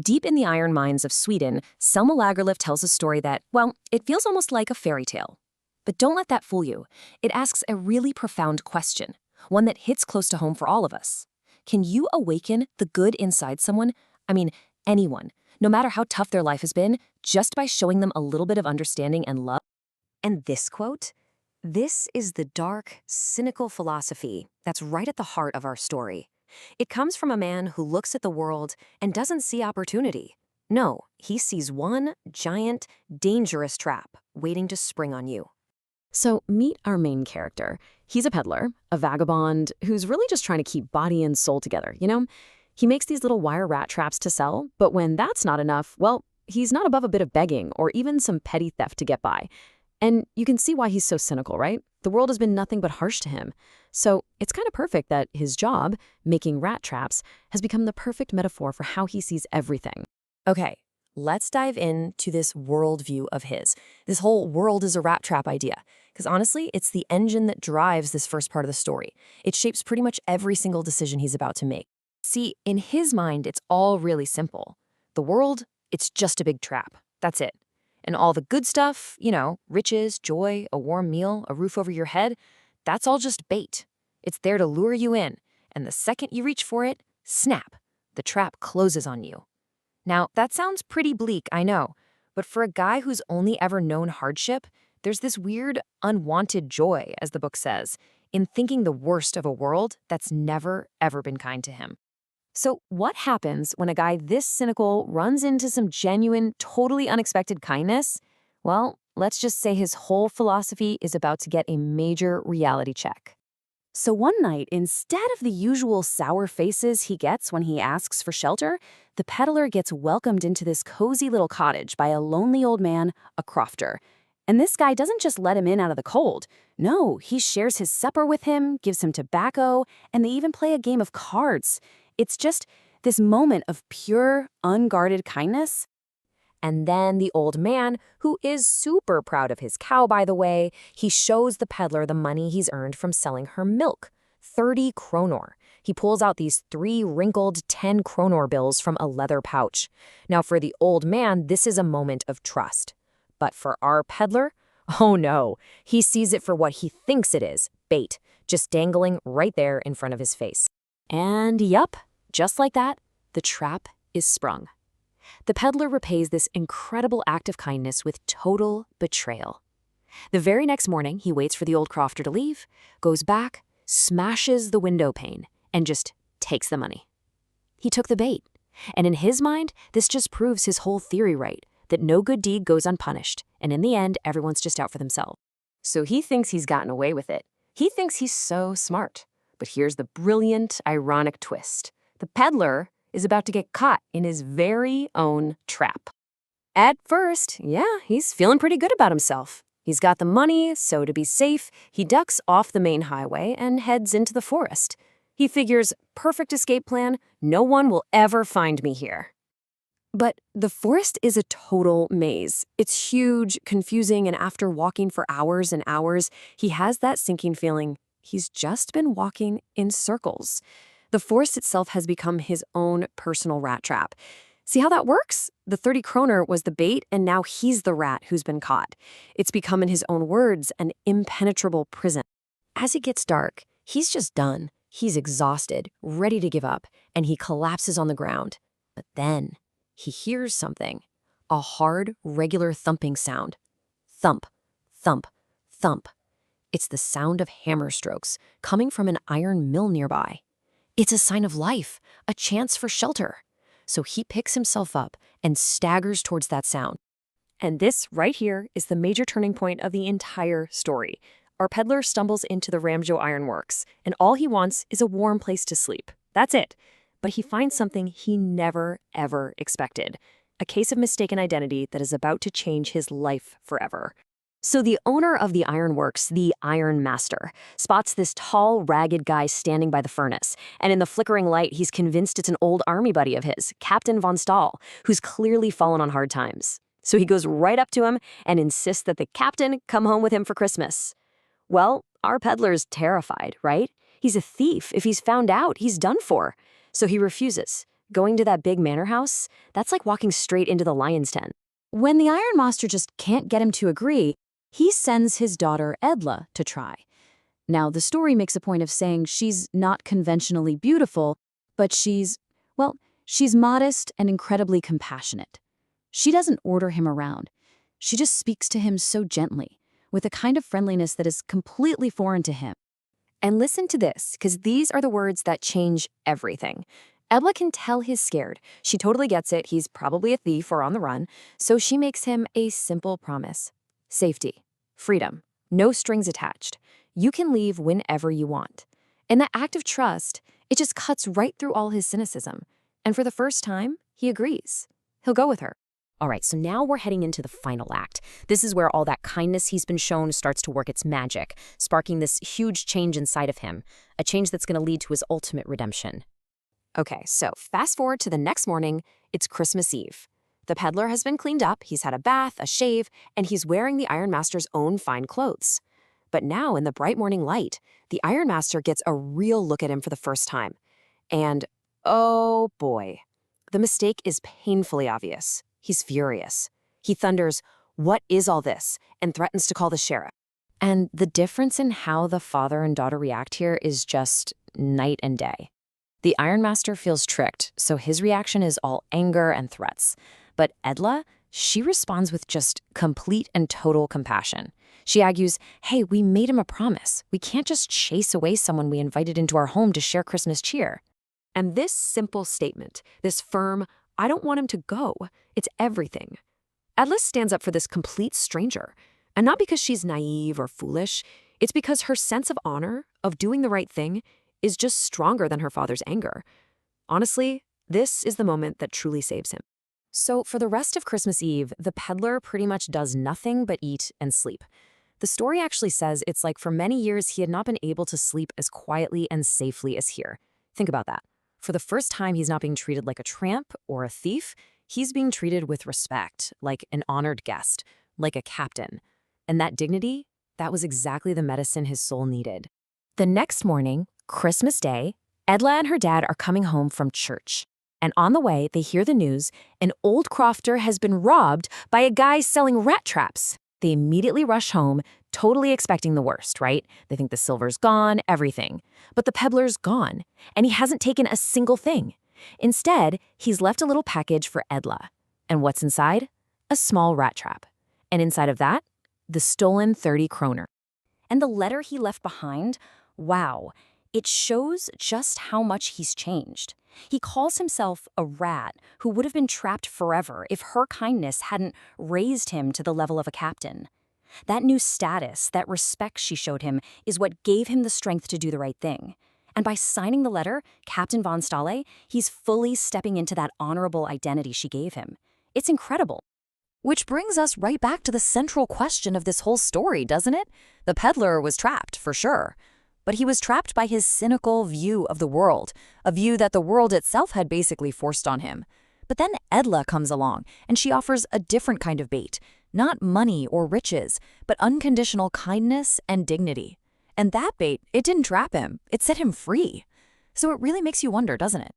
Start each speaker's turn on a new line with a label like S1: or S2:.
S1: Deep in the iron mines of Sweden, Selma Lagerlöf tells a story that, well, it feels almost like a fairy tale. But don't let that fool you. It asks a really profound question, one that hits close to home for all of us. Can you awaken the good inside someone? I mean, anyone, no matter how tough their life has been, just by showing them a little bit of understanding and love? And this quote? This is the dark, cynical philosophy that's right at the heart of our story. It comes from a man who looks at the world and doesn't see opportunity. No, he sees one giant, dangerous trap waiting to spring on you. So meet our main character. He's a peddler, a vagabond, who's really just trying to keep body and soul together, you know? He makes these little wire rat traps to sell, but when that's not enough, well, he's not above a bit of begging or even some petty theft to get by. And you can see why he's so cynical, right? The world has been nothing but harsh to him. So it's kind of perfect that his job, making rat traps, has become the perfect metaphor for how he sees everything. Okay, let's dive into this worldview of his. This whole world is a rat trap idea. Because honestly, it's the engine that drives this first part of the story. It shapes pretty much every single decision he's about to make. See, in his mind, it's all really simple. The world, it's just a big trap. That's it. And all the good stuff, you know, riches, joy, a warm meal, a roof over your head, that's all just bait. It's there to lure you in. And the second you reach for it, snap, the trap closes on you. Now, that sounds pretty bleak, I know. But for a guy who's only ever known hardship, there's this weird, unwanted joy, as the book says, in thinking the worst of a world that's never, ever been kind to him. So what happens when a guy this cynical runs into some genuine, totally unexpected kindness? Well, let's just say his whole philosophy is about to get a major reality check. So one night, instead of the usual sour faces he gets when he asks for shelter, the peddler gets welcomed into this cozy little cottage by a lonely old man, a crofter. And this guy doesn't just let him in out of the cold. No, he shares his supper with him, gives him tobacco, and they even play a game of cards. It's just this moment of pure, unguarded kindness. And then the old man, who is super proud of his cow, by the way, he shows the peddler the money he's earned from selling her milk, 30 kronor. He pulls out these 3 wrinkled 10 kronor bills from a leather pouch. Now, for the old man, this is a moment of trust. But for our peddler, oh no, he sees it for what he thinks it is, bait, just dangling right there in front of his face. And yup, just like that, the trap is sprung. The peddler repays this incredible act of kindness with total betrayal. The very next morning, he waits for the old crofter to leave, goes back, smashes the window pane, and just takes the money. He took the bait. And in his mind, this just proves his whole theory right, that no good deed goes unpunished, and in the end, everyone's just out for themselves. So he thinks he's gotten away with it. He thinks he's so smart. But here's the brilliant, ironic twist. The peddler is about to get caught in his very own trap. At first, yeah, he's feeling pretty good about himself. He's got the money, so to be safe, he ducks off the main highway and heads into the forest. He figures, perfect escape plan, no one will ever find me here. But the forest is a total maze. It's huge, confusing, and after walking for hours and hours, he has that sinking feeling he's just been walking in circles. The forest itself has become his own personal rat trap. See how that works? The 30 kroner was the bait, and now he's the rat who's been caught. It's become, in his own words, an impenetrable prison. As it gets dark, he's just done. He's exhausted, ready to give up, and he collapses on the ground. But then he hears something, a hard, regular thumping sound. Thump, thump, thump. It's the sound of hammer strokes coming from an iron mill nearby. It's a sign of life, a chance for shelter. So he picks himself up and staggers towards that sound. And this right here is the major turning point of the entire story. Our peddler stumbles into the Ramjo Ironworks, and all he wants is a warm place to sleep. That's it. But he finds something he never, ever expected. A case of mistaken identity that is about to change his life forever. So the owner of the ironworks, the Iron Master, spots this tall, ragged guy standing by the furnace. And in the flickering light, he's convinced it's an old army buddy of his, Captain von Stahl, who's clearly fallen on hard times. So he goes right up to him and insists that the captain come home with him for Christmas. Well, our peddler's terrified, right? He's a thief. If he's found out, he's done for. So he refuses, Going to that big manor house, that's like walking straight into the lion's den. When the Ironmaster just can't get him to agree, he sends his daughter Edla to try. Now, the story makes a point of saying she's not conventionally beautiful, but she's modest and incredibly compassionate. She doesn't order him around. She just speaks to him so gently, with a kind of friendliness that is completely foreign to him. And listen to this, because these are the words that change everything. Edla can tell he's scared. She totally gets it. He's probably a thief or on the run. So she makes him a simple promise. Safety. Freedom. No strings attached. You can leave whenever you want. And that act of trust, it just cuts right through all his cynicism. And for the first time, he agrees. He'll go with her. All right, so now we're heading into the final act. This is where all that kindness he's been shown starts to work its magic, sparking this huge change inside of him, a change that's going to lead to his ultimate redemption. Okay, so fast forward to the next morning, it's Christmas Eve. The peddler has been cleaned up, he's had a bath, a shave, and he's wearing the Ironmaster's own fine clothes. But now, in the bright morning light, the Ironmaster gets a real look at him for the first time. And, oh boy, the mistake is painfully obvious. He's furious. He thunders, "What is all this?" and threatens to call the sheriff. And the difference in how the father and daughter react here is just night and day. The Ironmaster feels tricked, so his reaction is all anger and threats. But Edla, she responds with just complete and total compassion. She argues, hey, we made him a promise. We can't just chase away someone we invited into our home to share Christmas cheer. And this simple statement, this firm, I don't want him to go, it's everything. Edla stands up for this complete stranger. And not because she's naive or foolish, it's because her sense of honor, of doing the right thing, is just stronger than her father's anger. Honestly, this is the moment that truly saves him. So for the rest of Christmas Eve, the peddler pretty much does nothing but eat and sleep. The story actually says it's like for many years he had not been able to sleep as quietly and safely as here. Think about that. For the first time, he's not being treated like a tramp or a thief. He's being treated with respect, like an honored guest, like a captain. And that dignity, that was exactly the medicine his soul needed. The next morning, Christmas Day, Edla and her dad are coming home from church. And on the way, they hear the news, an old crofter has been robbed by a guy selling rat traps. They immediately rush home, totally expecting the worst, right? They think the silver's gone, everything. But the peddler's gone, and he hasn't taken a single thing. Instead, he's left a little package for Edla. And what's inside? A small rat trap. And inside of that, the stolen 30 kroner. And the letter he left behind, wow, it shows just how much he's changed. He calls himself a rat who would have been trapped forever if her kindness hadn't raised him to the level of a captain. That new status, that respect she showed him, is what gave him the strength to do the right thing. And by signing the letter, Captain von Stale, he's fully stepping into that honorable identity she gave him. It's incredible. Which brings us right back to the central question of this whole story, doesn't it? The peddler was trapped, for sure. But he was trapped by his cynical view of the world, a view that the world itself had basically forced on him. But then Edla comes along, and she offers a different kind of bait. Not money or riches, but unconditional kindness and dignity. And that bait, it didn't trap him. It set him free. So it really makes you wonder, doesn't it?